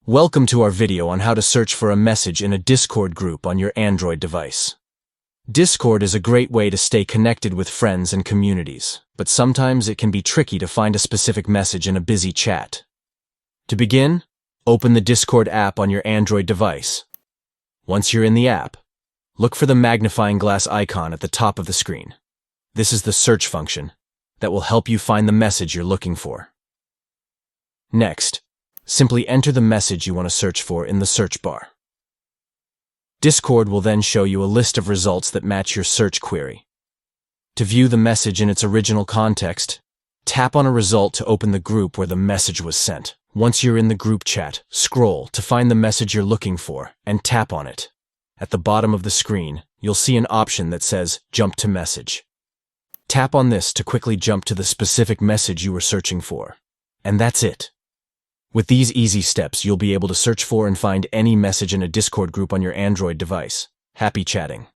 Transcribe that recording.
Welcome to our video on how to search for a message in a Discord group on your Android device. Discord is a great way to stay connected with friends and communities, but sometimes it can be tricky to find a specific message in a busy chat. To begin, open the Discord app on your Android device. Once you're in the app, look for the magnifying glass icon at the top of the screen. This is the search function that will help you find the message you're looking for. Next, simply enter the message you want to search for in the search bar. Discord will then show you a list of results that match your search query. To view the message in its original context, tap on a result to open the group where the message was sent. Once you're in the group chat, scroll to find the message you're looking for and tap on it. At the bottom of the screen, you'll see an option that says Jump to Message. Tap on this to quickly jump to the specific message you were searching for. And that's it. With these easy steps, you'll be able to search for and find any message in a Discord group on your Android device. Happy chatting!